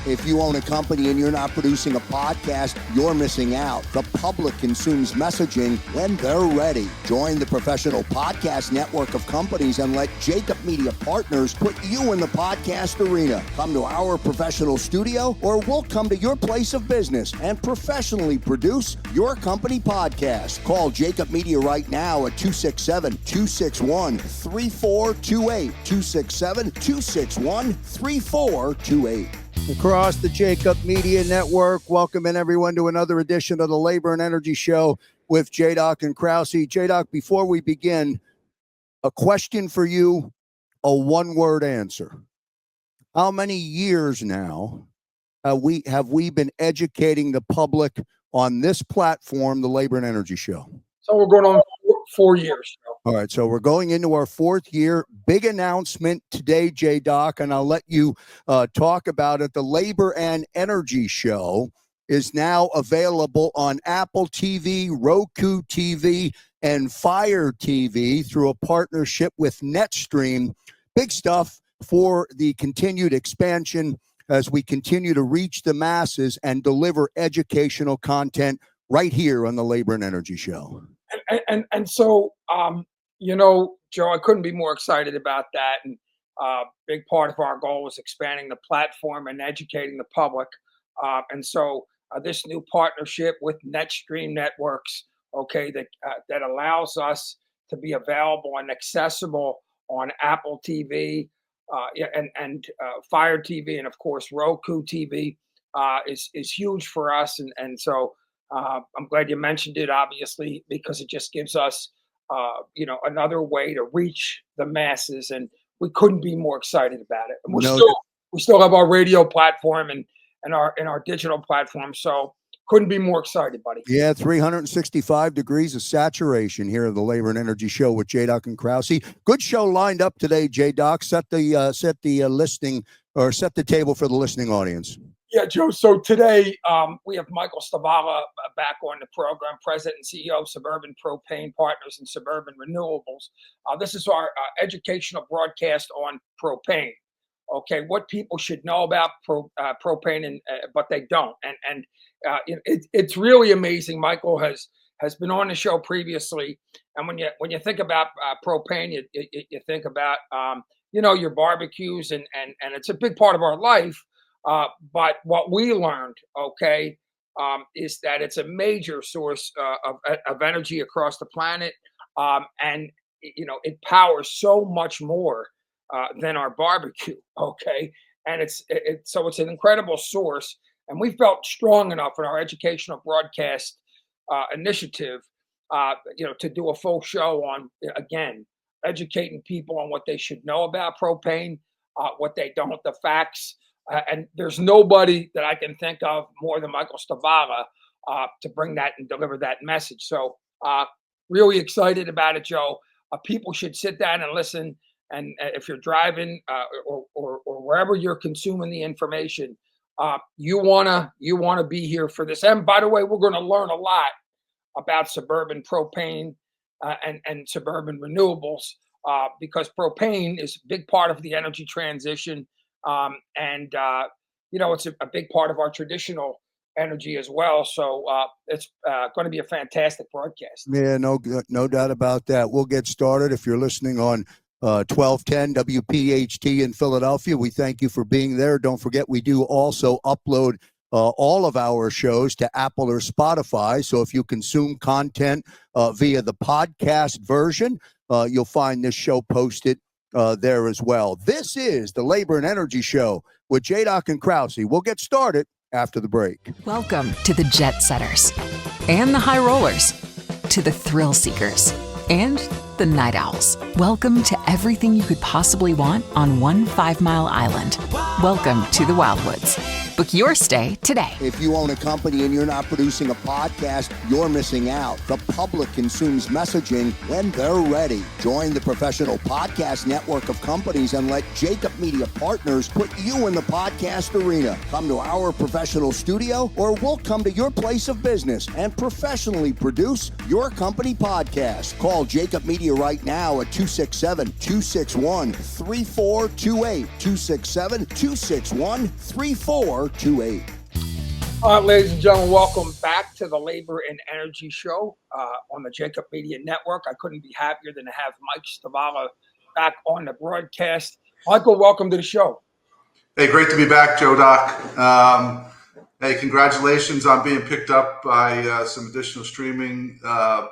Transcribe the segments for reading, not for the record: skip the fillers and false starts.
If you own a company and you're not producing a podcast, you're missing out. The public consumes messaging when they're ready. Join the professional podcast network of companies and let Jacob Media Partners put you in the podcast arena. Come to our professional studio or we'll come to your place of business and professionally produce your company podcast. Call Jacob Media right now at 267-261-3428. 267-261-3428. Across the Jacob Media Network, welcoming everyone to another edition of the Labor and Energy Show with JDoc and Krausey. JDoc, before we begin, a question for you, a one-word answer. How many years now have we been educating the public on this platform, the Labor and Energy Show? So we're going on 4 years. All right, so we're going into our fourth year. Big announcement today, JDoc, and I'll let you talk about it. The Labor and Energy Show is now available on Apple TV, Roku TV, and Fire TV through a partnership with NetStream. Big stuff for the continued expansion as we continue to reach the masses and deliver educational content right here on the Labor and Energy Show. And so, you know, Joe, I couldn't be more excited about that. And big part of our goal is expanding the platform and educating the public. And so this new partnership with NetStream Networks, okay, that allows us to be available and accessible on Apple TV and Fire TV and, of course, Roku TV is huge for us. And so I'm glad you mentioned it, obviously, because it just gives us, another way to reach the masses, and we couldn't be more excited about it. And we still have our radio platform and our digital platform, so couldn't be more excited, buddy. Yeah, 365 degrees of saturation here at the Labor and Energy Show with JDoc and Krausey. Good show lined up today, JDoc. Set the listening or set the table for the listening audience. Yeah, Joe. So today we have Michael Stivala back on the program, President and CEO of Suburban Propane Partners and Suburban Renewables. This is our educational broadcast on propane. Okay, what people should know about propane, but they don't. And it's really amazing. Michael has been on the show previously, and when you think about propane, you think about your barbecues, and it's a big part of our life. But what we learned, is that it's a major source of energy across the planet, and it powers so much more than our barbecue. Okay, and it's an incredible source, and we felt strong enough in our educational broadcast initiative, to do a full show on again educating people on what they should know about propane, what they don't, the facts. And there's nobody that I can think of more than Michael Stivala to bring that and deliver that message. So really excited about it, Joe. People should sit down and listen. And if you're driving or wherever you're consuming the information, you wanna be here for this. And by the way, we're going to learn a lot about Suburban Propane and Suburban Renewables because propane is a big part of the energy transition. It's a big part of our traditional energy as well. So it's going to be a fantastic broadcast. Yeah, no doubt about that. We'll get started. If you're listening on 1210 WPHT in Philadelphia, we thank you for being there. Don't forget, we do also upload all of our shows to Apple or Spotify. So if you consume content via the podcast version, you'll find this show posted there as well. This is the Labor and Energy Show with JDoc and Krausey. We'll get started after the break. Welcome to the jet setters and the high rollers, to the thrill seekers and the night owls. Welcome to everything you could possibly want on one 5-mile island. Welcome to the Wildwoods. Book your stay today. If you own a company and you're not producing a podcast, you're missing out. The public consumes messaging when they're ready. Join the professional podcast network of companies and let Jacob Media Partners put you in the podcast arena. Come to our professional studio or we'll come to your place of business and professionally produce your company podcast. Call Jacob Media right now at 267-261-3428. 267-261-3428. 428. All right, ladies and gentlemen, welcome back to the Labor and Energy Show on the Jacob Media Network. I couldn't be happier than to have Mike Stivala back on the broadcast. Michael, welcome to the show. Hey, great to be back, JDoc. Hey, congratulations on being picked up by some additional streaming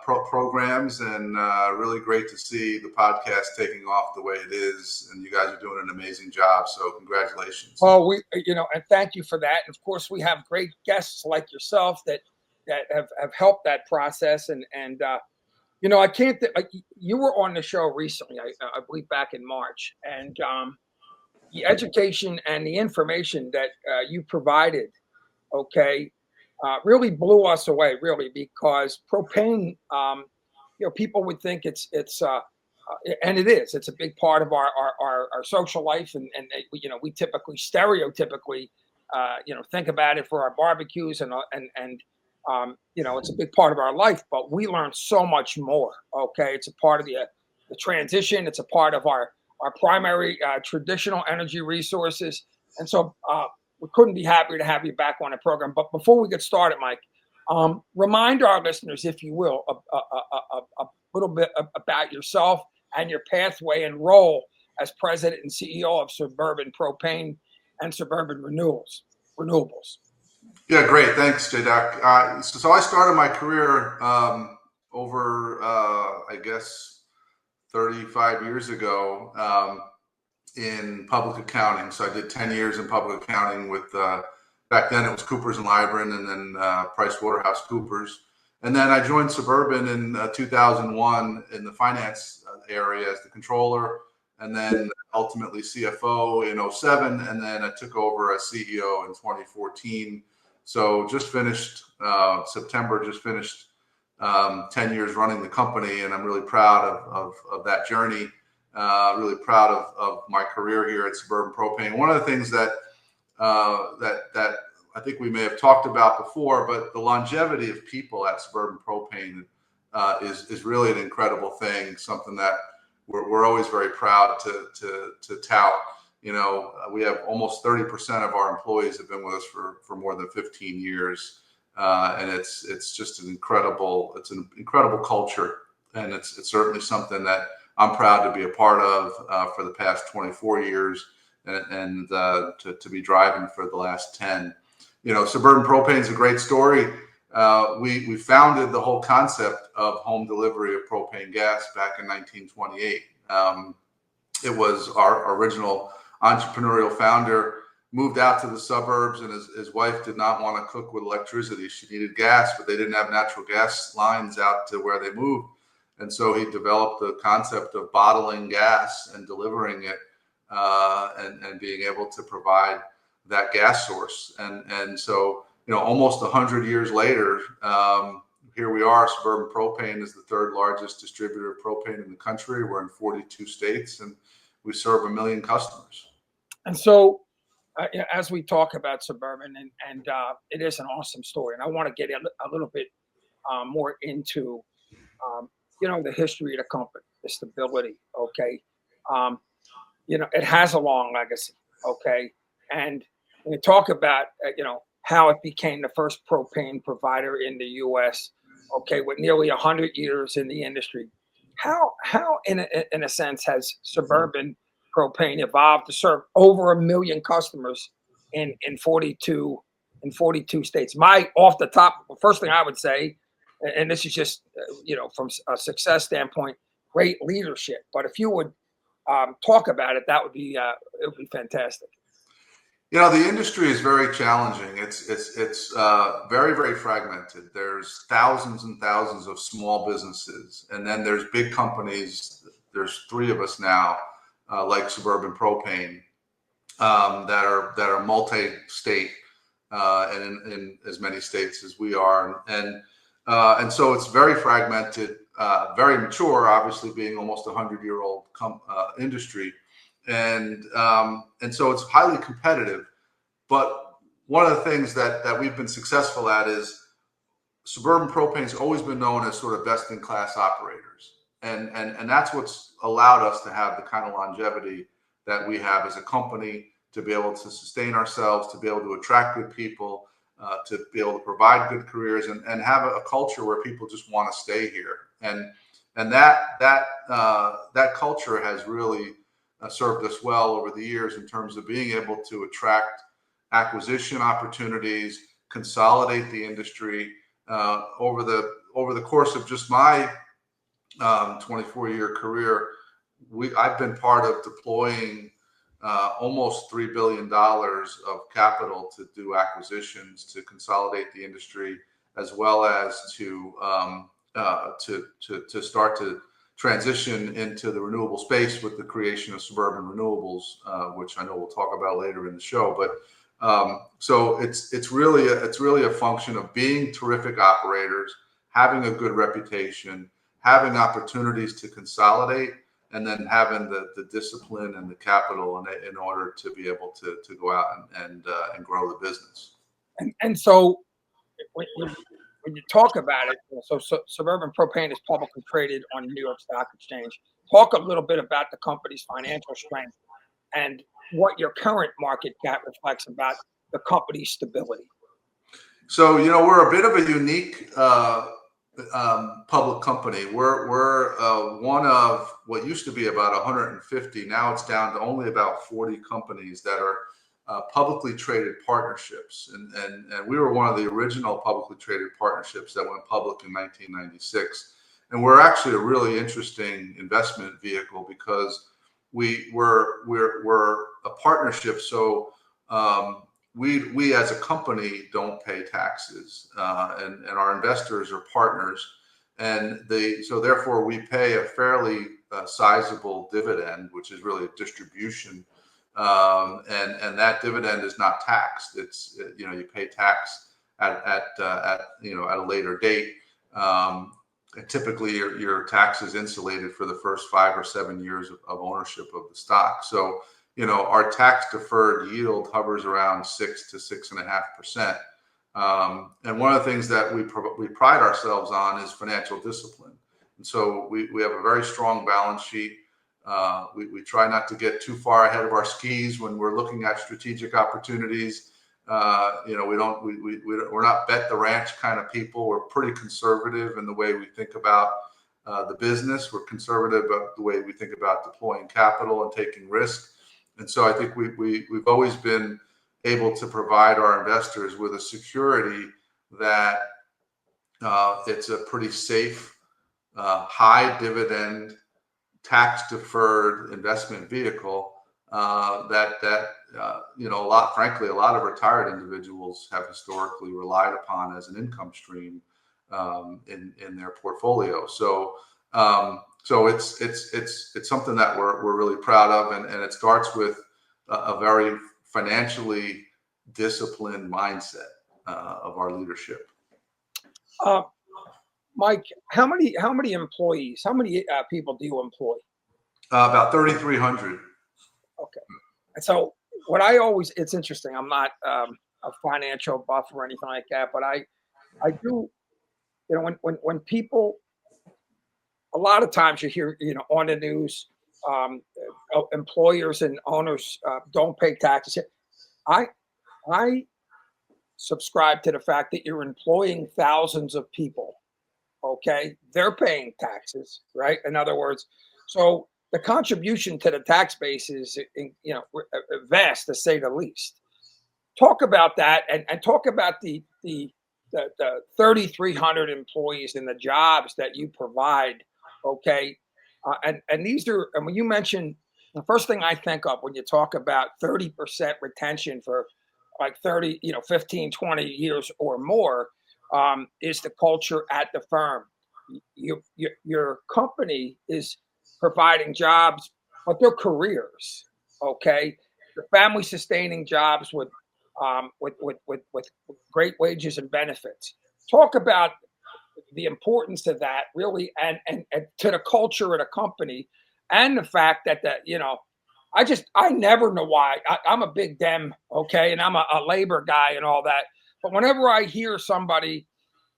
programs, and really great to see the podcast taking off the way it is. And you guys are doing an amazing job. So congratulations. Well, and thank you for that. And of course, we have great guests like yourself that have helped that process. And I can't. You were on the show recently, I believe, back in March, and the education and the information that you provided, really blew us away, really, because propane, people would think it's and it is. It's a big part of our social life, and we typically stereotypically think about it for our barbecues and it's a big part of our life. But we learn so much more. It's a part of the transition. It's a part of our primary traditional energy resources, and so we couldn't be happier to have you back on the program. But before we get started, Mike, remind our listeners, if you will, a little bit about yourself and your pathway and role as president and CEO of Suburban Propane and Suburban Renewables. Yeah, great. Thanks, JDoc. So I started my career over, 35 years ago in public accounting. So I did 10 years in public accounting with, back then it was Coopers and Lybrand, and then PricewaterhouseCoopers. And then I joined Suburban in 2001 in the finance area as the controller, and then ultimately CFO in 2007. And then I took over as CEO in 2014. So just finished September, 10 years running the company, and I'm really proud of that journey. Really proud of my career here at Suburban Propane. One of the things that I think we may have talked about before, but the longevity of people at Suburban Propane is really an incredible thing. Something that we're always very proud to tout. We have almost 30% of our employees have been with us for more than 15 years. And it's just an incredible culture, and it's certainly something that I'm proud to be a part of for the past 24 years, and to be driving for the last 10. Suburban Propane is a great story. We founded the whole concept of home delivery of propane gas back in 1928. It was our original entrepreneurial founder moved out to the suburbs, and his wife did not want to cook with electricity. She needed gas, but they didn't have natural gas lines out to where they moved. And so he developed the concept of bottling gas and delivering it, and being able to provide that gas source. And so, almost 100 years later, here we are. Suburban Propane is the third largest distributor of propane in the country. We're in 42 states, and we serve 1 million customers. And so, as we talk about Suburban, and it is an awesome story, and I want to get a little bit more into the history of the company, the stability. It has a long legacy. And when you talk about how it became the first propane provider in the U.S. With nearly 100 years in the industry, how in a sense has Suburban Propane evolved to serve over 1 million customers in 42 states? Off the top, first thing I would say, and this is just from a success standpoint, great leadership. But if you would talk about it, that would be fantastic. The industry is very challenging. It's very, very fragmented. There's thousands and thousands of small businesses, and then there's big companies. There's 3 of us now, like Suburban Propane, that are multi-state, and in as many states as we are, and so it's very fragmented, very mature. Obviously, being almost 100-year-old industry, and so it's highly competitive. But one of the things that we've been successful at is Suburban Propane has always been known as sort of best-in-class operators, and that's what's allowed us to have the kind of longevity that we have as a company, to be able to sustain ourselves, to be able to attract good people, to be able to provide good careers, and have a culture where people just want to stay here. And that culture has really served us well over the years in terms of being able to attract acquisition opportunities, consolidate the industry. Over the course of just my 24-year career, I've been part of deploying almost $3 billion of capital to do acquisitions, to consolidate the industry, as well as to start to transition into the renewable space with the creation of Suburban Renewables, which I know we'll talk about later in the show. But so it's really a function of being terrific operators, having a good reputation, having opportunities to consolidate, and then having the discipline and the capital in order to be able to go out and grow the business. And so when you talk about it, so Suburban Propane is publicly traded on the New York Stock Exchange. Talk a little bit about the company's financial strength and what your current market cap reflects about the company's stability. So, we're a bit of a unique public company. We're one of what used to be about 150. Now it's down to only about 40 companies that are publicly traded partnerships. And we were one of the original publicly traded partnerships that went public in 1996. And we're actually a really interesting investment vehicle because we're a partnership. So we as a company don't pay taxes, and our investors are partners, and so therefore we pay a fairly sizable dividend, which is really a distribution, and that dividend is not taxed. It's you pay tax at a later date. And typically your tax is insulated for the first 5 or 7 years of ownership of the stock. So our tax deferred yield hovers around 6 to 6.5%. And one of the things that we pride ourselves on is financial discipline. And so we have a very strong balance sheet. We try not to get too far ahead of our skis when we're looking at strategic opportunities. We're not bet the ranch kind of people. We're pretty conservative in the way we think about the business. We're conservative about the way we think about deploying capital and taking risk. And so I think we've always been able to provide our investors with a security that it's a pretty safe, high dividend, tax deferred investment vehicle that a lot of retired individuals have historically relied upon as an income stream in their portfolio. So it's something that we're really proud of, and it starts with a very financially disciplined mindset of our leadership. Mike, how many employees? How many people do you employ? About 3,300. Okay. And so it's interesting. I'm not a financial buff or anything like that, but I do, when people, a lot of times you hear, on the news, employers and owners don't pay taxes. I subscribe to the fact that you're employing thousands of people. Okay. They're paying taxes, right? In other words, so the contribution to the tax base is, vast, to say the least. Talk about that, and talk about the 3,300 employees and the jobs that you provide. Okay, and these are, and when you mention, the first thing I think of when you talk about 30% retention for like 15, 20 years or more, is the culture at the firm. Your company is providing jobs, but they're careers. Okay, they're family sustaining jobs with great wages and benefits. Talk about the importance of that, really, and to the culture of the company, and the fact that I never know why. I'm a big Dem, okay, and I'm a labor guy and all that. But whenever I hear somebody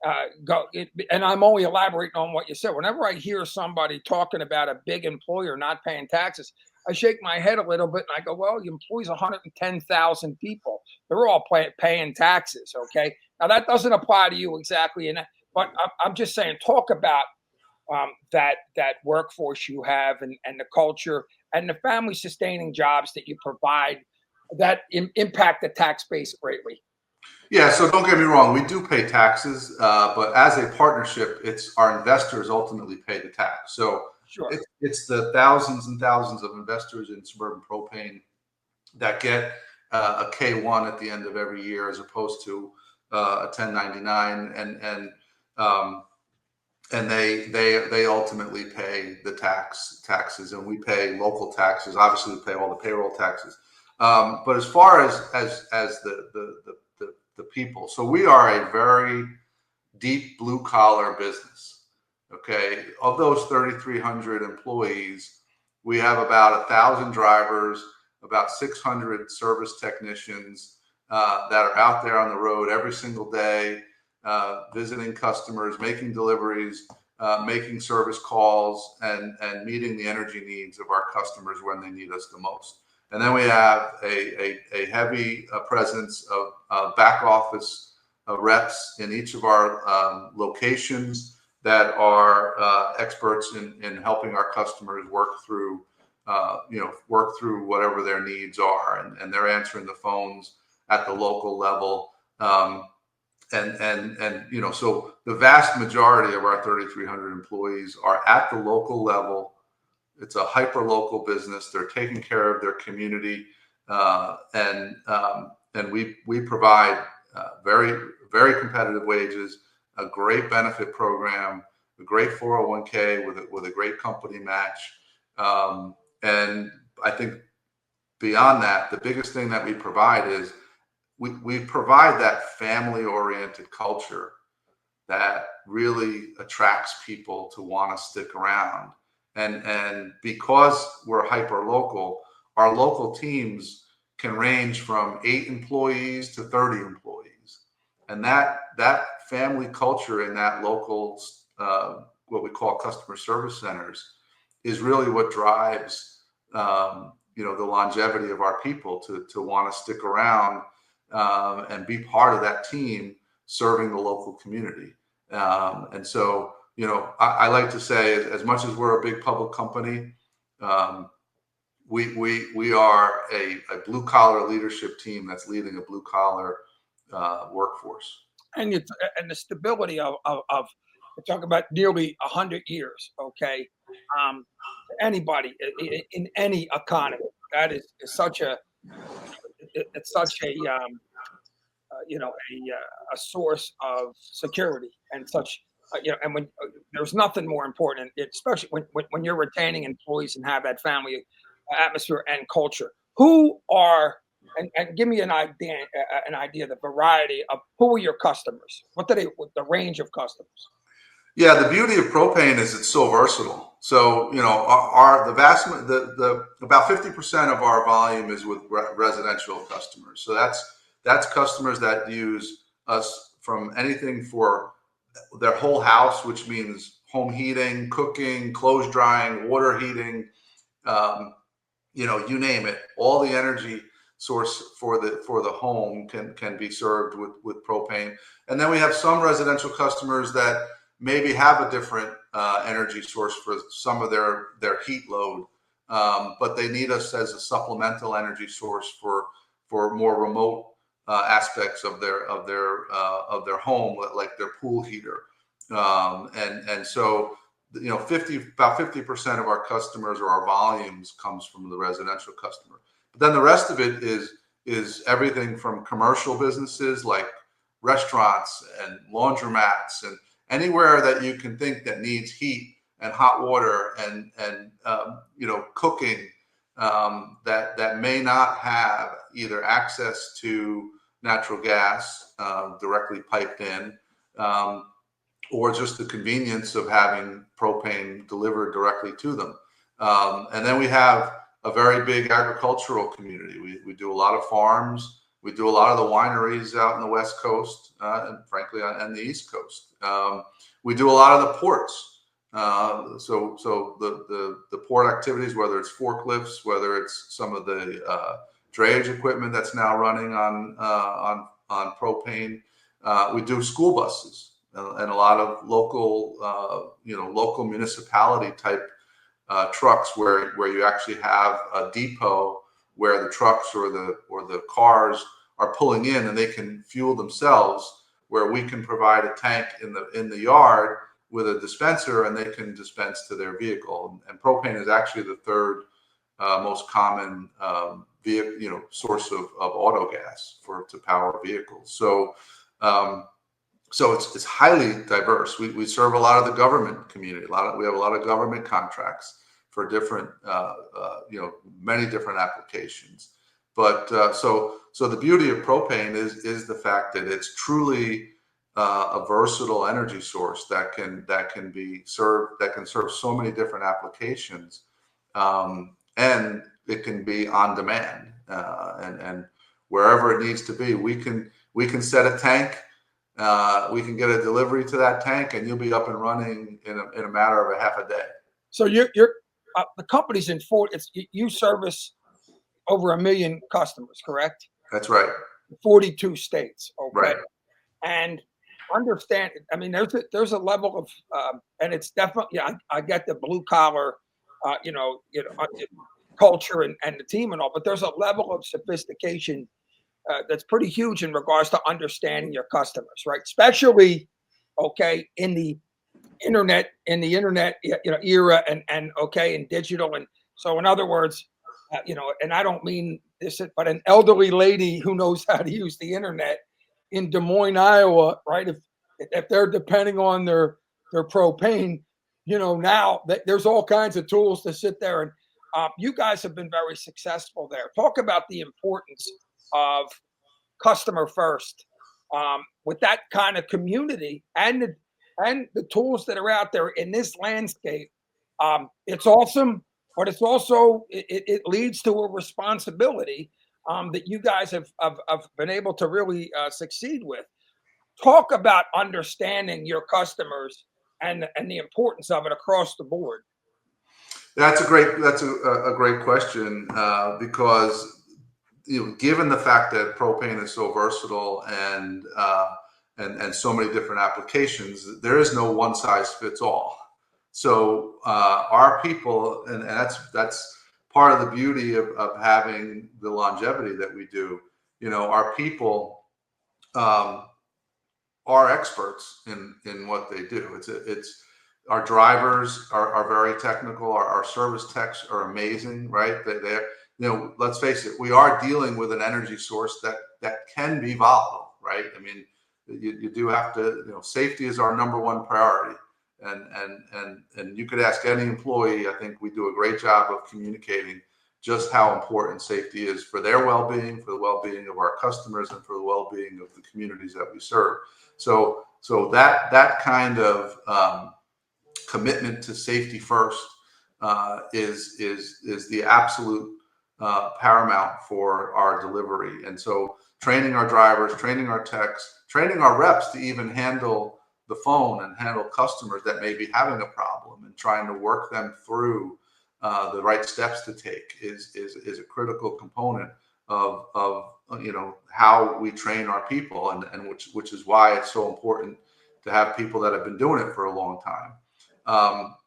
and I'm only elaborating on what you said, whenever I hear somebody talking about a big employer not paying taxes, I shake my head a little bit and I go, well, you employs 110,000 people. They're all paying taxes. Okay. Now that doesn't apply to you exactly. But I'm just saying, talk about that workforce you have and the culture and the family sustaining jobs that you provide that impact the tax base greatly. Yeah, so don't get me wrong, we do pay taxes, but as a partnership, it's our investors ultimately pay the tax. So Sure. it's the thousands and thousands of investors in Suburban Propane that get a K-1 at the end of every year, as opposed to a 1099, and they ultimately pay the taxes, and we pay local taxes. Obviously, we pay all the payroll taxes. But as far as the people, so we are a very deep blue collar business. Okay, of those 3,300 employees, we have about 1,000 drivers, about 600 service technicians that are out there on the road every single day, visiting customers, making deliveries, making service calls, and meeting the energy needs of our customers when they need us the most. And then we have a heavy presence of back office reps in each of our locations that are experts in helping our customers work through whatever their needs are, and they're answering the phones at the local level. So the vast majority of our 3,300 employees are at the local level. It's a hyper local business. They're taking care of their community, and we provide very, very competitive wages, a great benefit program, a great 401k with a great company match, and I think beyond that, the biggest thing that we provide is we provide that family-oriented culture that really attracts people to want to stick around. And because we're hyper local, our local teams can range from 8 employees to 30 employees. And that family culture in that local, what we call customer service centers, is really what drives the longevity of our people to want to stick around and be part of that team serving the local community. And so, I like to say, as much as we're a big public company, we are a blue collar leadership team that's leading a blue collar workforce. And the stability of we're talking about nearly 100 years. Okay, anybody in any economy, that is such a a source of security and such. And when there's nothing more important, especially when you're retaining employees and have that family atmosphere and culture. Who are and give me an idea, the variety of who are your customers? What the range of customers? Yeah, the beauty of propane is it's so versatile. So about 50% of our volume is with residential customers. So that's customers that use us from anything for their whole house, which means home heating, cooking, clothes drying, water heating, you name it. All the energy source for the home can be served with propane. And then we have some residential customers that maybe have a different energy source for some of their heat load, but they need us as a supplemental energy source for more remote aspects of their home, like their pool heater. And so about 50% of our customers or our volumes comes from the residential customer. But then the rest of it is everything from commercial businesses like restaurants and laundromats and anywhere that you can think that needs heat and hot water and cooking, that may not have either access to natural gas directly piped in, or just the convenience of having propane delivered directly to them. And then we have a very big agricultural community. We do a lot of farms. We do a lot of the wineries out in the West Coast, and frankly, on the East Coast. We do a lot of the ports. So the port activities, whether it's forklifts, whether it's some of the drayage equipment that's now running on propane, we do school buses and a lot of local municipality type trucks where you actually have a depot where the trucks or the cars are pulling in and they can fuel themselves, where we can provide a tank in the yard with a dispenser and they can dispense to their vehicle. And propane is actually the third most common source of auto gas to power vehicles. So it's highly diverse. We serve a lot of the government community. We have a lot of government contracts for different many different applications. But so the beauty of propane is the fact that it's truly a versatile energy source that can serve so many different applications, and it can be on demand, and wherever it needs to be, we can set a tank, we can get a delivery to that tank, and you'll be up and running in a matter of a half a day. So you're the company's in you service over 1 million customers, correct? That's right. 42 states. Okay. Right. And understand, I mean, there's a level of, and it's definitely, I get the blue collar, culture and the team and all, but there's a level of sophistication that's pretty huge in regards to understanding your customers, right? Especially, okay, in the internet era and okay, in digital. And so in other words, and I don't mean this, but an elderly lady who knows how to use the internet in Des Moines, Iowa, right? If they're depending on their propane, now there's all kinds of tools to sit there. And you guys have been very successful there. Talk about the importance of customer first with that kind of community and the tools that are out there in this landscape. It's awesome, but it's also it leads to a responsibility that you guys have been able to really succeed with. Talk about understanding your customers and the importance of it across the board. That's a great question, because given the fact that propane is so versatile and so many different applications, there is no one size fits all. So our people, and that's part of the beauty of having the longevity that we do. Our people are experts in what they do. It's our drivers are very technical. Our service techs are amazing, right? They're let's face it, we are dealing with an energy source that can be volatile, right? I mean, you do have to, safety is our number one priority. And you could ask any employee, I think we do a great job of communicating just how important safety is for their well-being, for the well-being of our customers, and for the well-being of the communities that we serve. So that kind of commitment to safety first is the absolute paramount for our delivery. And so training our drivers, training our techs, training our reps to even handle the phone and handle customers that may be having a problem, and trying to work them through the right steps to take is a critical component of how we train our people, and which is why it's so important to have people that have been doing it for a long time.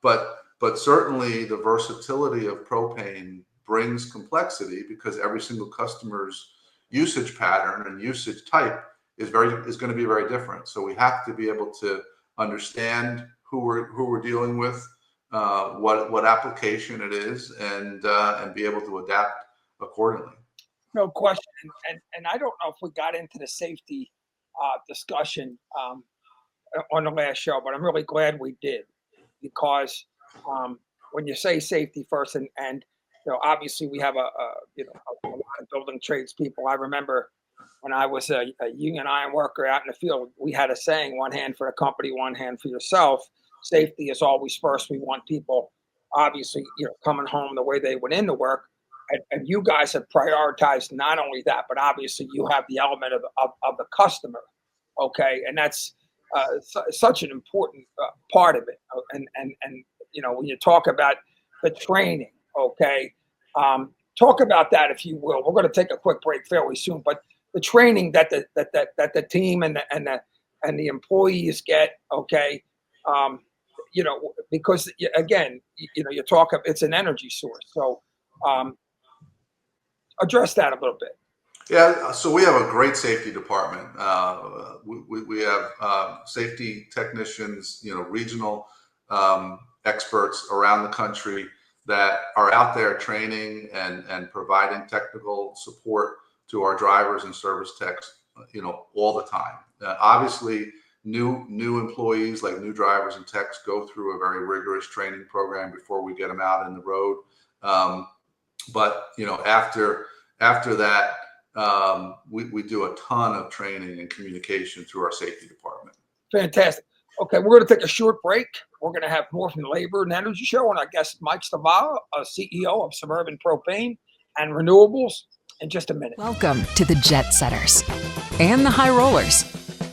But certainly the versatility of propane brings complexity, because every single customer's usage pattern and usage type is going to be very different. So we have to be able to understand who we're dealing with, what application it is, and be able to adapt accordingly. No question. And I don't know if we got into the safety discussion on the last show, but I'm really glad we did, because when you say safety first, and obviously we have a lot of building trades people. I remember when I was a union iron worker out in the field, we had a saying: one hand for the company, one hand for yourself. Safety is always first. We want people, obviously, coming home the way they went into work. And you guys have prioritized not only that, but obviously you have the element of the customer. Okay. And that's such an important part of it. And when you talk about the training, okay, talk about that if you will. We're going to take a quick break fairly soon, but the training that the team and the employees get, okay, because again, you talk of it's an energy source, so address that a little bit. Yeah, so we have a great safety department. We have safety technicians, regional experts around the country that are out there training and providing technical support to our drivers and service techs, all the time. Obviously, new employees, like new drivers and techs, go through a very rigorous training program before we get them out in the road. But after that, we do a ton of training and communication through our safety department. Fantastic. Okay, we're going to take a short break. We're going to have more from the Labor and Energy Show, and our guest Mike Stivala, CEO of Suburban Propane and Renewables, in just a minute. Welcome to the jet setters and the high rollers,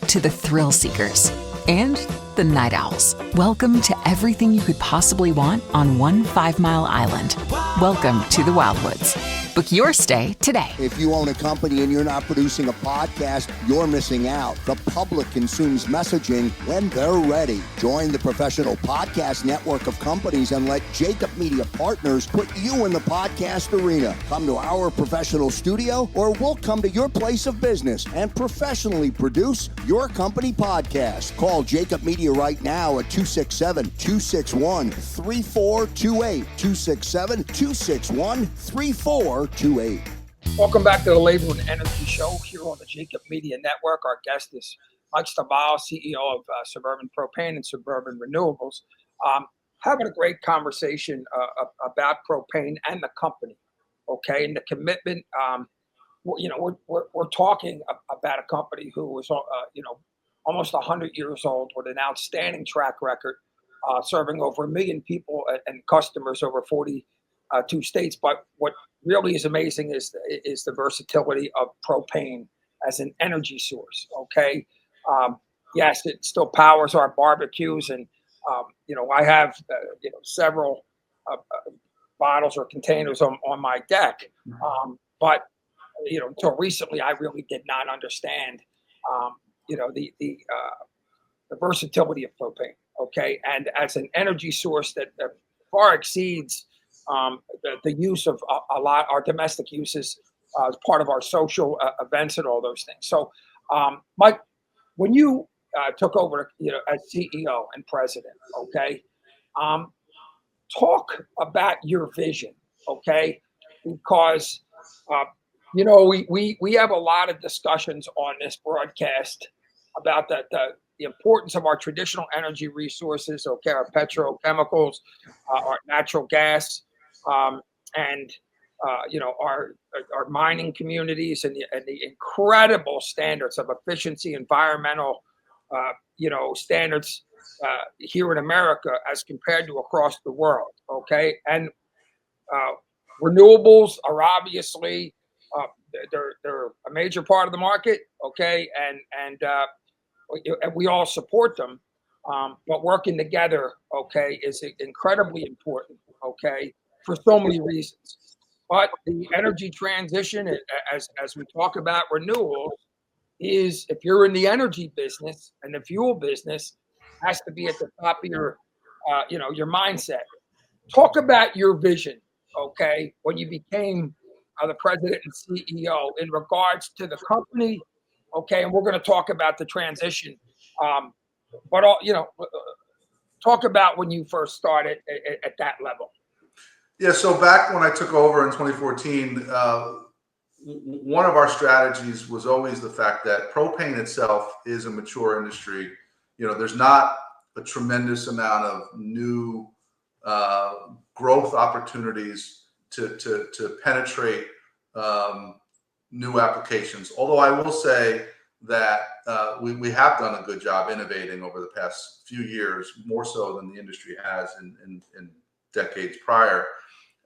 to the thrill seekers and the night owls. Welcome to everything you could possibly want on one 5-mile island. Welcome to the Wildwoods. Book your stay today. If you own a company and you're not producing a podcast, you're missing out. The public consumes messaging when they're ready. Join the professional podcast network of companies and let Jacob Media Partners put you in the podcast arena. Come to our professional studio, or we'll come to your place of business and professionally produce your company podcast. Call Jacob Media right now at 267-261-3428. 267-261-3428. Welcome back to the Labor and Energy Show here on the Jacob Media Network. Our guest is Mike Stivala, CEO of Suburban Propane and Suburban Renewables. Having a great conversation about propane and the company, okay, and the commitment. We're talking about a company who was, almost 100 years old with an outstanding track record, serving over 1 million people and customers over 42 states. But what really is amazing is the versatility of propane as an energy source. Okay, yes, it still powers our barbecues, and I have several bottles or containers on my deck. But until recently, I really did not understand the versatility of propane. Okay, and as an energy source that far exceeds the use of a lot our domestic uses as part of our social events and all those things. So, Mike, when you took over, as CEO and president, okay, talk about your vision, okay, because we have a lot of discussions on this broadcast about the importance of our traditional energy resources, okay, our petrochemicals, our natural gas, and our mining communities, and the incredible standards of efficiency, environmental, standards here in America as compared to across the world. Okay, and renewables are obviously they're a major part of the market. Okay, and we all support them, but working together, okay, is incredibly important. Okay, for so many reasons. But the energy transition, as we talk about renewals, is, if you're in the energy business and the fuel business, has to be at the top of your mindset. Talk about your vision, okay, when you became the president and CEO in regards to the company, okay, and we're going to talk about the transition, but talk about when you first started at that level. Yeah, so back when I took over in 2014, one of our strategies was always the fact that propane itself is a mature industry. There's not a tremendous amount of new growth opportunities to penetrate new applications. Although I will say that we have done a good job innovating over the past few years, more so than the industry has in decades prior.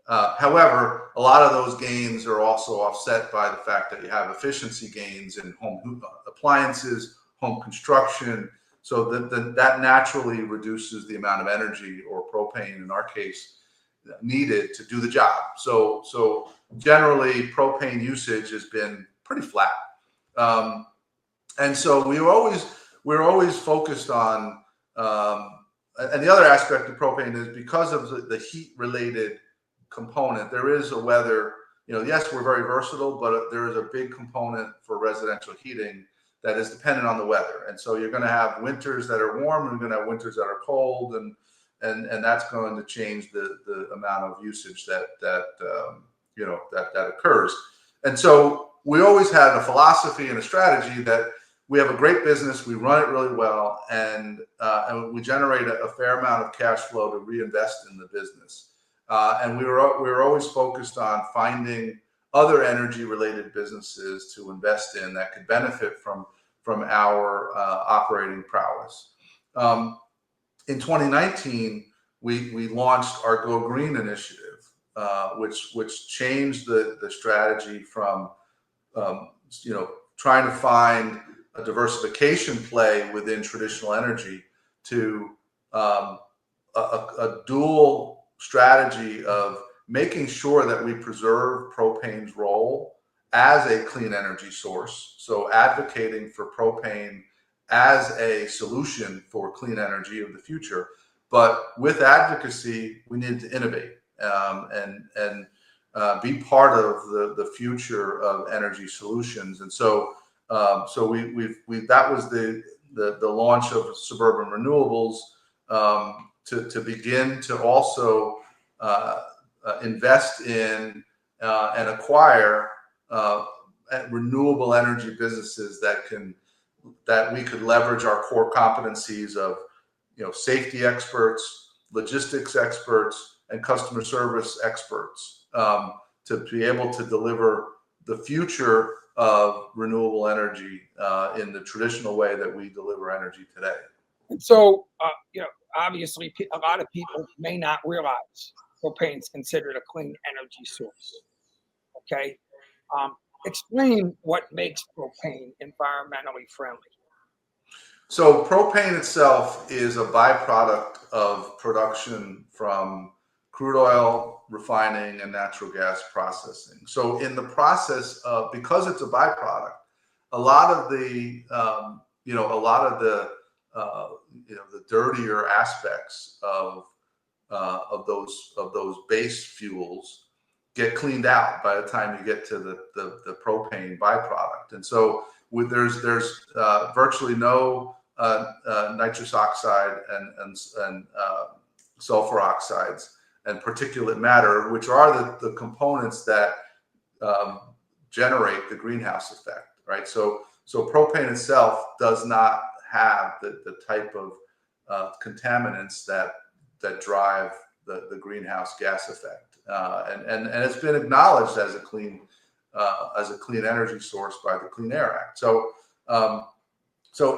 However, a lot of those gains are also offset by the fact that you have efficiency gains in home appliances, home construction, So that naturally reduces the amount of energy, or propane in our case, needed to do the job. So generally propane usage has been pretty flat. And so we're always focused on, and the other aspect of propane is because of the heat related component, there is a weather, yes, we're very versatile, but there is a big component for residential heating that is dependent on the weather. And so you're going to have winters that are warm, and you're going to have winters that are cold, and that's going to change the amount of usage that occurs. And so we always had a philosophy and a strategy that we have a great business, we run it really well, and we generate a fair amount of cash flow to reinvest in the business. And we were always focused on finding other energy related businesses to invest in that could benefit from our operating prowess. In 2019, we launched our Go Green initiative, which changed the strategy from trying to find a diversification play within traditional energy to a dual strategy of making sure that we preserve propane's role as a clean energy source. So advocating for propane as a solution for clean energy of the future. But with advocacy, we need to innovate and be part of the future of energy solutions. And so that was the launch of Suburban Renewables, to begin to also invest in and acquire renewable energy businesses that we could leverage our core competencies of safety experts, logistics experts, and customer service experts, to be able to deliver the future of renewable energy in the traditional way that we deliver energy today. And so, obviously, a lot of people may not realize propane is considered a clean energy source. Okay, explain what makes propane environmentally friendly. So propane itself is a byproduct of production from crude oil refining and natural gas processing. So in the process of, because it's a byproduct, a lot of the the dirtier aspects of those base fuels get cleaned out by the time you get to the propane byproduct. And so there's virtually no nitrous oxide and sulfur oxides and particulate matter, which are the components that generate the greenhouse effect, right? So propane itself does not have the type of contaminants that drive the greenhouse gas effect, and it's been acknowledged as a clean energy source by the Clean Air Act. So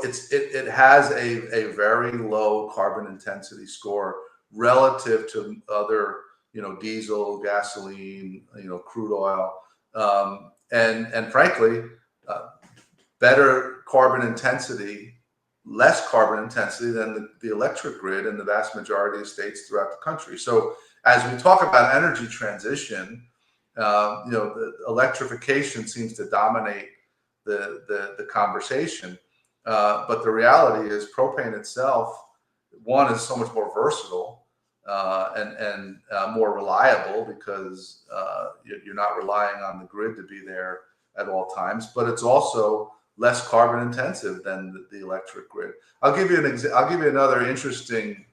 it has a very low carbon intensity score relative to other diesel, gasoline, crude oil, and frankly, better carbon intensity, less carbon intensity than the electric grid in the vast majority of states throughout the country. So as we talk about energy transition, the electrification seems to dominate the conversation. But the reality is propane itself, one, is so much more versatile and more reliable because you're not relying on the grid to be there at all times, but it's also less carbon intensive than the electric grid. I'll give you another interesting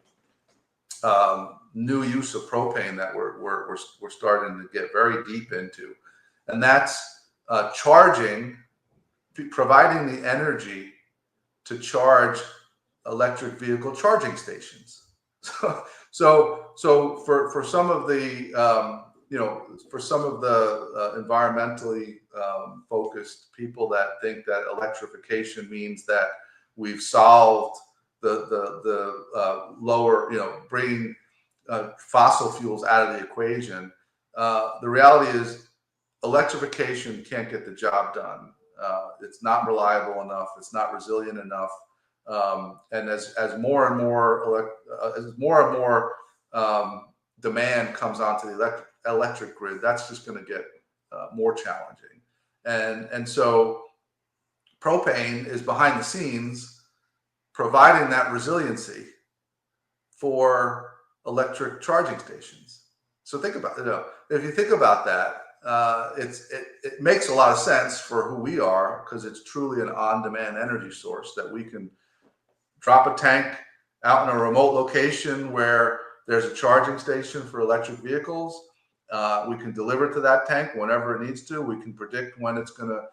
new use of propane that we're starting to get very deep into, and that's providing the energy to charge electric vehicle charging stations. So for some of the environmentally focused people that think that electrification means that we've solved the lower, bringing fossil fuels out of the equation, the reality is electrification can't get the job done. It's not reliable enough. It's not resilient enough. And as more and more demand comes onto the electric grid, that's just going to get more challenging. And so propane is behind the scenes providing that resiliency for electric charging stations. So think about it. If you think about that, it makes a lot of sense for who we are, because it's truly an on-demand energy source that we can drop a tank out in a remote location where there's a charging station for electric vehicles. We can deliver to that tank whenever it needs to. We can predict when it's going to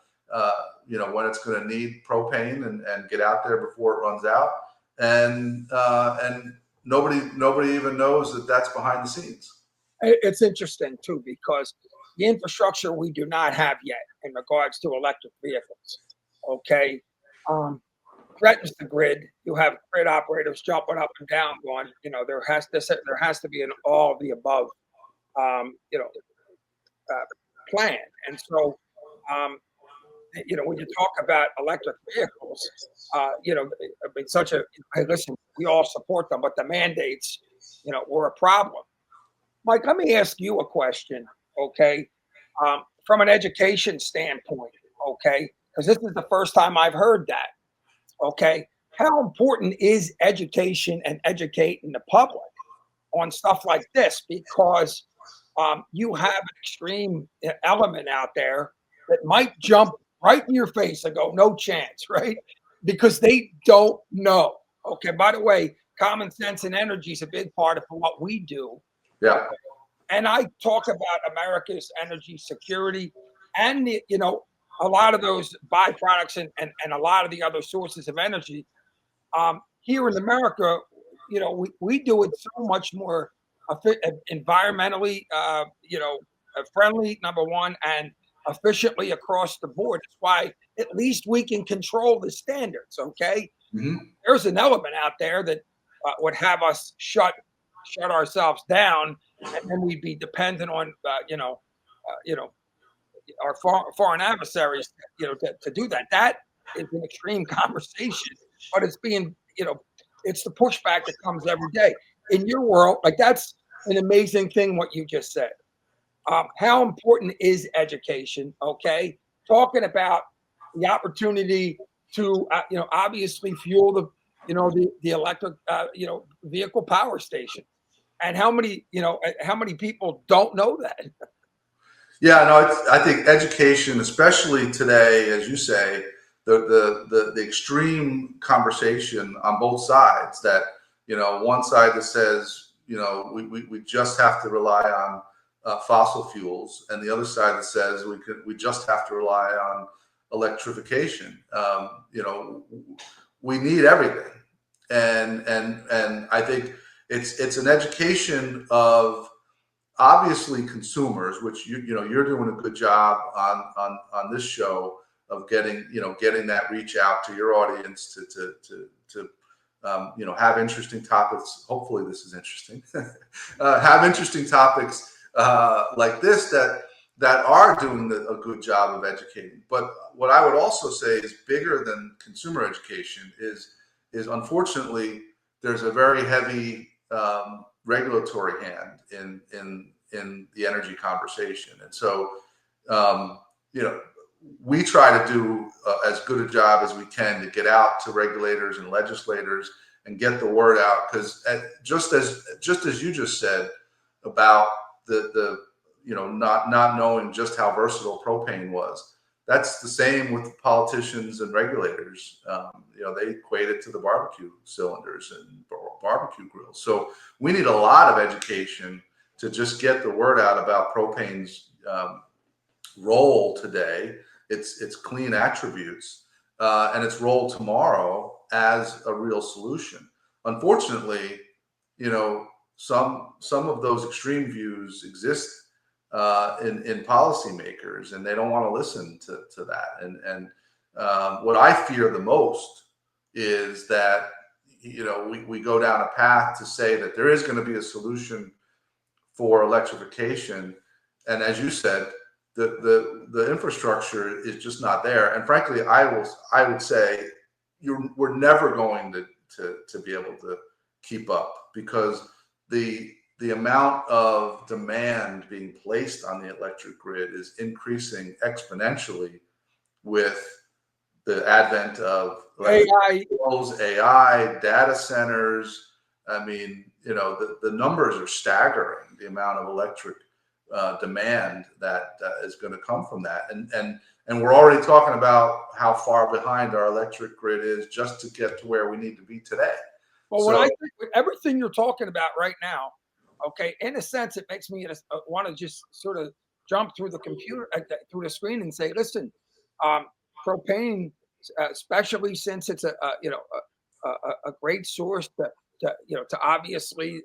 need propane and get out there before it runs out. And nobody even knows that that's behind the scenes. It's interesting too, because the infrastructure we do not have yet in regards to electric vehicles, okay, threatens the grid. You have grid operators jumping up and down, going, there has to be an all of the above, plan. And so, when you talk about electric vehicles, hey, listen, we all support them, but the mandates, were a problem. Mike, let me ask you a question, okay? From an education standpoint, okay? Because this is the first time I've heard that, okay? How important is education and educating the public on stuff like this? Because you have an extreme element out there that might jump right in your face and go, no chance, right? Because they don't know. Okay, by the way, common sense and energy is a big part of what we do. Yeah. And I talk about America's energy security and, a lot of those byproducts and a lot of the other sources of energy. Here in America, we do it so much more environmentally, friendly, number one, and efficiently across the board. That's why at least we can control the standards, okay? Mm-hmm. There's an element out there that would have us shut ourselves down, and then we'd be dependent on our foreign adversaries, to do that. That is an extreme conversation, but it's being, it's the pushback that comes every day in your world. Like, that's an amazing thing what you just said. How important is education? Okay, talking about the opportunity to obviously fuel the electric vehicle power station, and how many people don't know that? Yeah, no, I think education, especially today, as you say, the extreme conversation on both sides, that one side that says we just have to rely on fossil fuels, and the other side that says we just have to rely on electrification. We need everything, and I think it's an education of, obviously, consumers, which you're doing a good job on this show of getting that reach out to your audience to have interesting topics. Hopefully this is interesting. Have interesting topics like this that are doing a good job of educating. But what I would also say is bigger than consumer education is unfortunately there's a very heavy regulatory hand in the energy conversation. And so we try to do as good a job as we can to get out to regulators and legislators and get the word out, because just as you just said about the not knowing just how versatile propane was, that's the same with politicians and regulators. They equate it to the barbecue cylinders and barbecue grills. So we need a lot of education to just get the word out about propane's role today, its clean attributes, and its role tomorrow as a real solution. Unfortunately, some of those extreme views exist in policymakers, and they don't want to listen to that. And what I fear the most is that we go down a path to say that there is going to be a solution for electrification, and as you said, the infrastructure is just not there. And frankly, I would say, we're never going to be able to keep up, because the amount of demand being placed on the electric grid is increasing exponentially with the advent of AI, AI, data centers. I mean, the numbers are staggering, the amount of electric demand that is going to come from that. And we're already talking about how far behind our electric grid is just to get to where we need to be today. well, what I think with everything you're talking about right now, okay, in a sense, it makes me want to just sort of jump through the computer, through the screen, and say, listen, propane, especially since it's a great source to obviously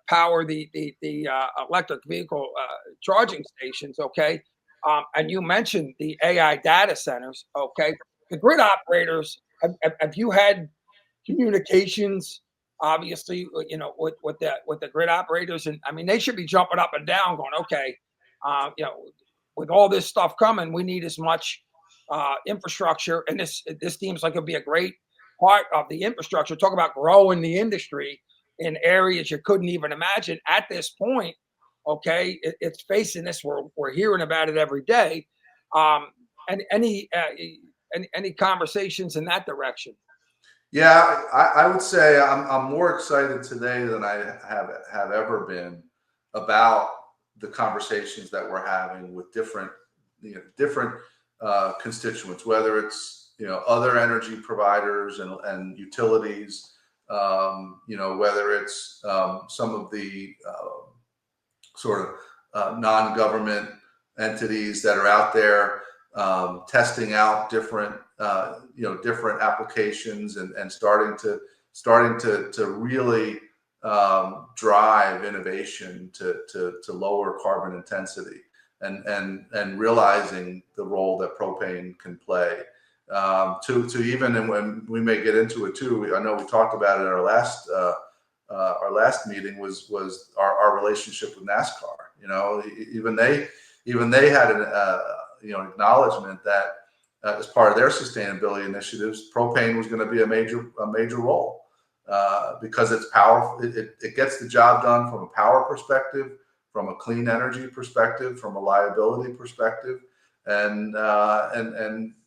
power the electric vehicle charging stations. Okay, and you mentioned the AI data centers. Okay, the grid operators. Have you had communications, obviously, with the grid operators? And I mean, they should be jumping up and down, going, okay, with all this stuff coming, we need as much infrastructure, and this seems like it'll be a great part of the infrastructure. Talk about growing the industry in areas you couldn't even imagine at this point. Okay, it's facing this. We're hearing about it every day. And any conversations in that direction? Yeah, I would say I'm more excited today than I have ever been about the conversations that we're having with different constituents, whether it's other energy providers and utilities, whether it's some of the sort of non-government entities that are out there testing out different different applications and starting to really drive innovation to lower carbon intensity and realizing the role that propane can play. To even, and when we may get into it too, I know we talked about it at our last meeting was our relationship with NASCAR. Even they had an acknowledgement that as part of their sustainability initiatives, propane was going to be a major role because it's powerful. It gets the job done from a power perspective, from a clean energy perspective, from a liability perspective, and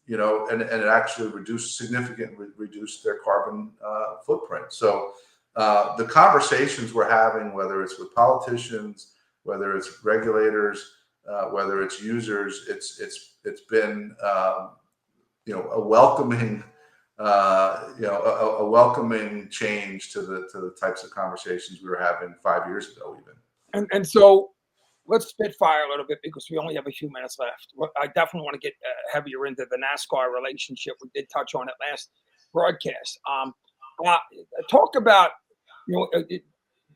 it actually significantly reduced their carbon footprint. So the conversations we're having, whether it's with politicians, whether it's regulators, whether it's users, it's been a welcoming a welcoming change to the types of conversations we were having 5 years ago even. And so let's spitfire a little bit because we only have a few minutes left. I definitely want to get heavier into the NASCAR relationship. We did touch on it last broadcast. Talk about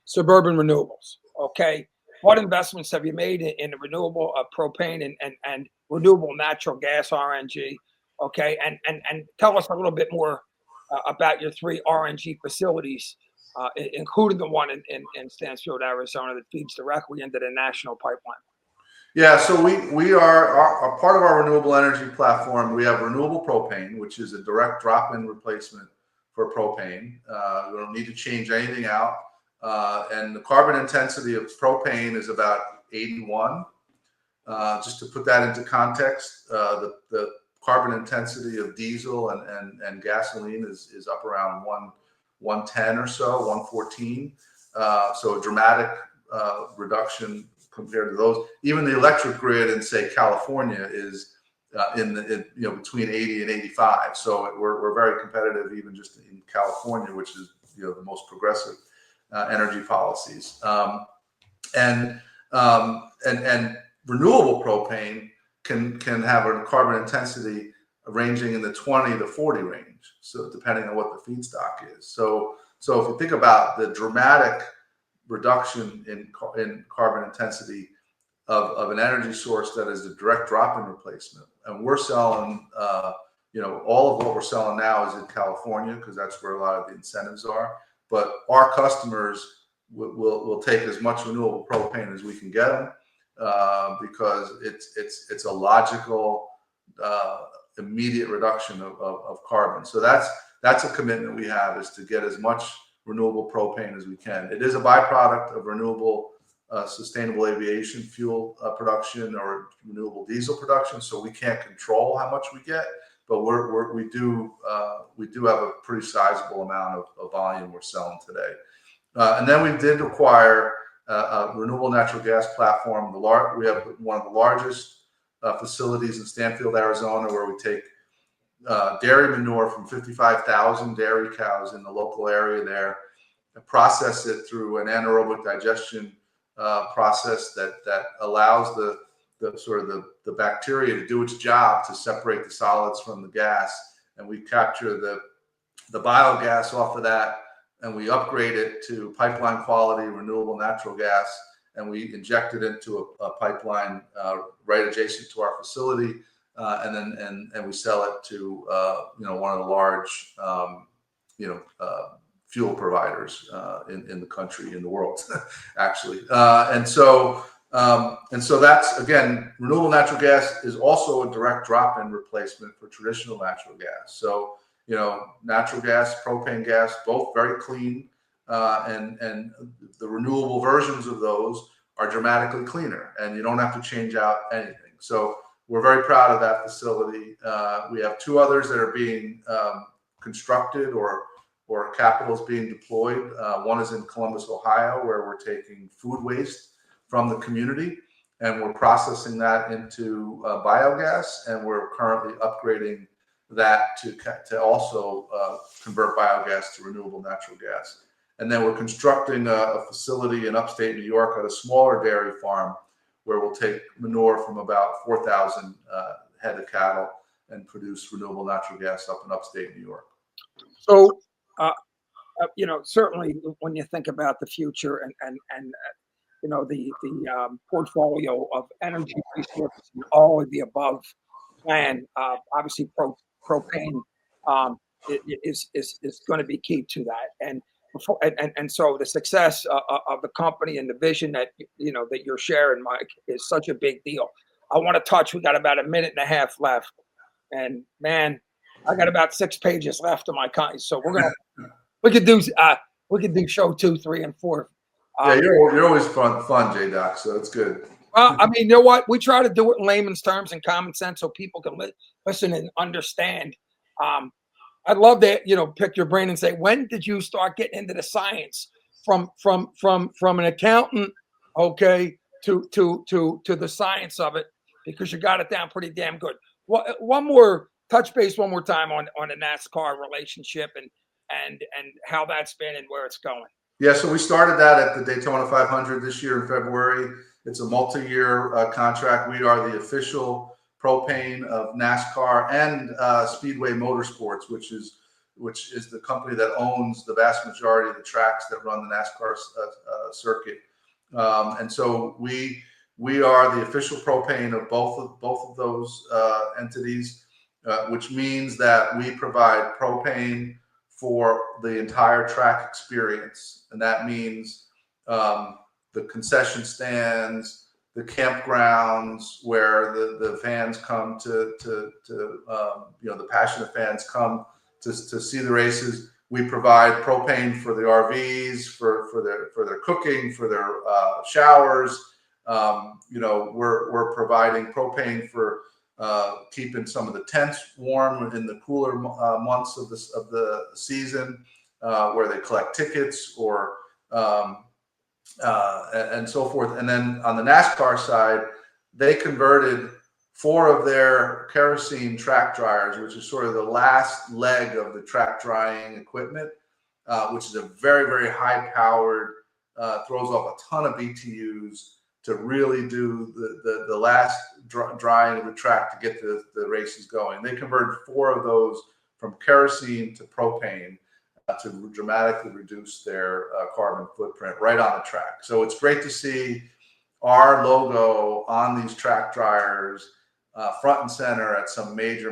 Suburban Renewables. Okay, what investments have you made in the renewable propane and renewable natural gas RNG? Okay, and tell us a little bit more about your 3 RNG facilities, including the one in Stansfield, Arizona, that feeds directly into the national pipeline. Yeah, so we are a part of our renewable energy platform. We have renewable propane, which is a direct drop-in replacement for propane. We don't need to change anything out. And the carbon intensity of propane is about 81. Just to put that into context, the carbon intensity of diesel and gasoline is up around 110 or so, 114. So a dramatic reduction compared to those. Even the electric grid in, say, California is between 80 and 85. So we're very competitive even just in California, which is the most progressive energy policies. And renewable propane can have a carbon intensity ranging in the 20 to 40 range. So depending on what the feedstock is. So if you think about the dramatic reduction in carbon intensity of an energy source that is a direct drop-in replacement, and we're selling, all of what we're selling now is in California because that's where a lot of the incentives are. But our customers will take as much renewable propane as we can get them because it's a logical immediate reduction of carbon. So that's a commitment we have, is to get as much renewable propane as we can. It is a byproduct of renewable sustainable aviation fuel production or renewable diesel production, so we can't control how much we get, but we do have a pretty sizable amount of volume we're selling today. And then we did acquire a renewable natural gas platform. We have one of the largest facilities in Stanfield, Arizona, where we take dairy manure from 55,000 dairy cows in the local area there, and process it through an anaerobic digestion process that allows the bacteria to do its job to separate the solids from the gas, and we capture the biogas off of that, and we upgrade it to pipeline quality renewable natural gas, and we inject it into a pipeline right adjacent to our facility, and we sell it to one of the large fuel providers in the country, in the world, actually. And so that's, again, renewable natural gas is also a direct drop-in replacement for traditional natural gas. So, natural gas, propane gas, both very clean, and the renewable versions of those are dramatically cleaner, and you don't have to change out anything. So we're very proud of that facility. We have two others that are being constructed or capital is being deployed. One is in Columbus, Ohio, where we're taking food waste from the community and we're processing that into biogas, and we're currently upgrading that to also convert biogas to renewable natural gas. And then we're constructing a facility in upstate New York at a smaller dairy farm where we'll take manure from about 4,000 head of cattle and produce renewable natural gas up in upstate New York. So, certainly when you think about the future and the portfolio of energy resources and all of the above plan, obviously propane is going to be key to that. And so the success of the company and the vision that that you're sharing, Mike, is such a big deal. I want to touch. We got about a minute and a half left, and man, I got about 6 pages left of my content. So we could do show 2, 3, and 4. Yeah, you're always fun, JDoc. So it's good. Well, I mean, you know what? We try to do it in layman's terms and common sense so people can listen and understand. I'd love to, pick your brain and say, when did you start getting into the science from an accountant, okay, to the science of it, because you got it down pretty damn good. One more touch base one more time on the NASCAR relationship and how that's been and where it's going. Yeah, so we started that at the Daytona 500 this year in February. It's a multi-year contract. We are the official propane of NASCAR and Speedway Motorsports, which is the company that owns the vast majority of the tracks that run the NASCAR circuit. And so we are the official propane of both of those entities, which means that we provide propane for the entire track experience, and that means the concession stands, the campgrounds where the fans come to the passionate fans come to see the races. We provide propane for the RVs, for their cooking, for their showers. We're providing propane for keeping some of the tents warm in the cooler months of the season, where they collect tickets or and so forth. And then on the NASCAR side, they converted 4 of their kerosene track dryers, which is sort of the last leg of the track drying equipment, which is a very, very high powered, throws off a ton of BTUs to really do the last drying of the track to get the races going. They converted 4 of those from kerosene to propane to dramatically reduce their carbon footprint right on the track. So it's great to see our logo on these track dryers front and center at some major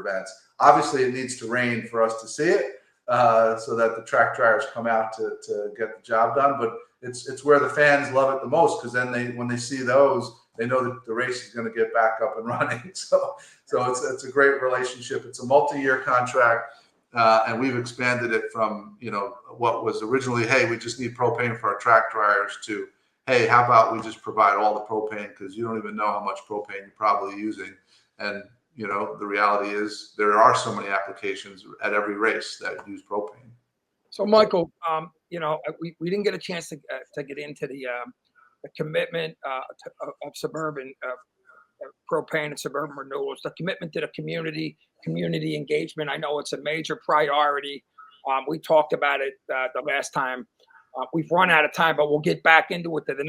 events. Obviously, it needs to rain for us to see it, so that the track dryers come out to get the job done. But it's where the fans love it the most, because then when they see those, they know that the race is going to get back up and running. So it's a great relationship. It's a multi-year contract. And we've expanded it from, what was originally, hey, we just need propane for our track dryers, to, hey, how about we just provide all the propane, because you don't even know how much propane you're probably using. And, the reality is there are so many applications at every race that use propane. So, Michael, we didn't get a chance to get into the commitment of Suburban Propane and Suburban Renewables, the commitment to the community engagement. I know it's a major priority. We talked about it the last time. We've run out of time, but we'll get back into it the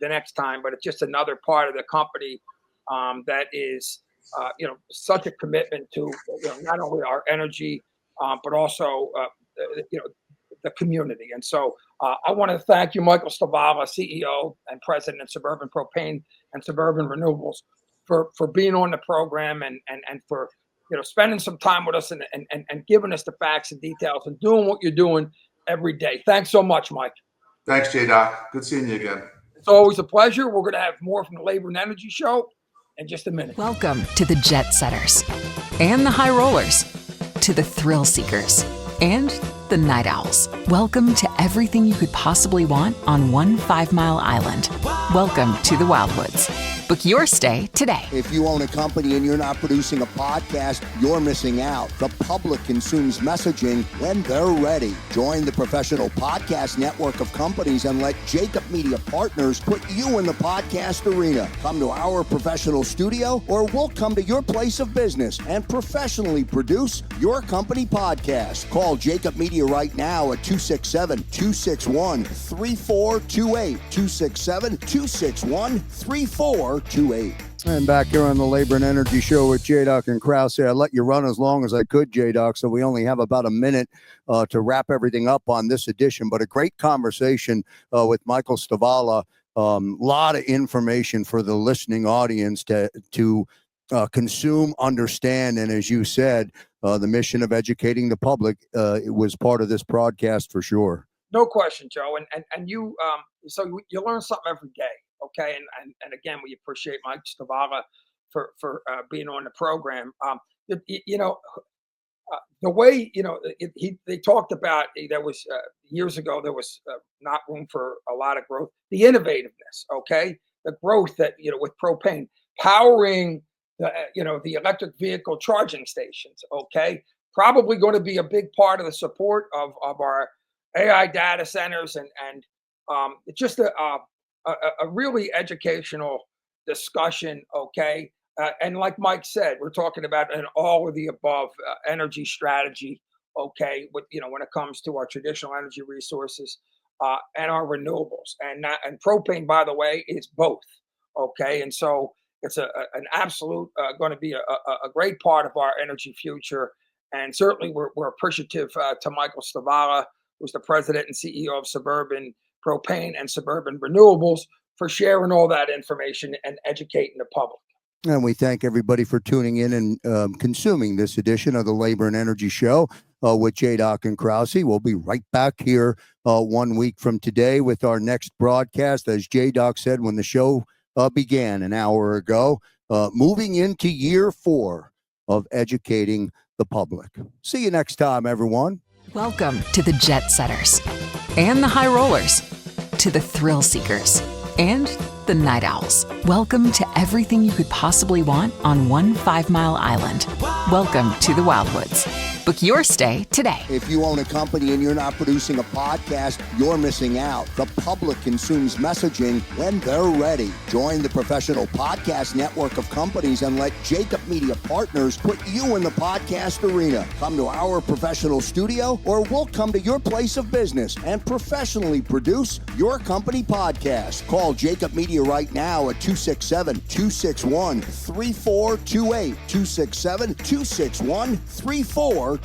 next time. But it's just another part of the company that is, such a commitment to not only our energy, but also the community. And so I want to thank you, Michael Stivala, CEO and President of Suburban Propane and Suburban Renewables, for being on the program and for spending some time with us and giving us the facts and details and doing what you're doing every day. Thanks so much, Mike. Thanks, JDoc. Good seeing you again. It's always a pleasure. We're going to have more from the Labor and Energy Show in just a minute. Welcome to the jet setters and the high rollers, to the thrill seekers and the night owls. Welcome to everything you could possibly want on one 5-mile island. Welcome to the Wildwoods. Book your stay today. If you own a company and you're not producing a podcast, you're missing out. The public consumes messaging when they're ready. Join the professional podcast network of companies and let Jacob Media Partners put you in the podcast arena. Come to our professional studio, or we'll come to your place of business and professionally produce your company podcast. Call Jacob Media right now at 267-261-3428. 267-261-3428. And back here on the Labor and Energy Show with JDoc and Krausey. I let you run as long as I could, JDoc, so we only have about a minute to wrap everything up on this edition. But a great conversation with Michael Stivala. Lot of information for the listening audience to consume, understand, and as you said, the mission of educating the public it was part of this broadcast for sure. No question, Joe. And you so you learn something every day. Okay, and again, we appreciate Mike Stivala for being on the program. The way they talked about, there was years ago there was not room for a lot of growth. The innovativeness, okay, the growth that with propane powering the electric vehicle charging stations, okay, probably going to be a big part of the support of our AI data centers and it's just a really educational discussion, okay? And like Mike said, we're talking about an all of the above energy strategy, okay? With when it comes to our traditional energy resources and our renewables, and propane, by the way, is both, okay? And so it's an absolute going to be a great part of our energy future, and certainly we're appreciative to Michael Stivala, who's the president and CEO of Suburban Propane and Suburban Renewables, for sharing all that information and educating the public. And we thank everybody for tuning in and consuming this edition of the Labor and Energy Show with JDoc and Krausey. We'll be right back here 1 week from today with our next broadcast, as JDoc said when the show began an hour ago, moving into year 4 of educating the public. See you next time, everyone. Welcome to the jet setters and the high rollers, to the thrill seekers and the night owls. Welcome to everything you could possibly want on one 5-mile island. Welcome to the Wildwoods. Book your stay today. If you own a company and you're not producing a podcast, you're missing out. The public consumes messaging when they're ready. Join the professional podcast network of companies and let Jacob Media Partners put you in the podcast arena. Come to our professional studio, or we'll come to your place of business and professionally produce your company podcast. Call Jacob Media right now at 267-261-3428. 267-261-3428.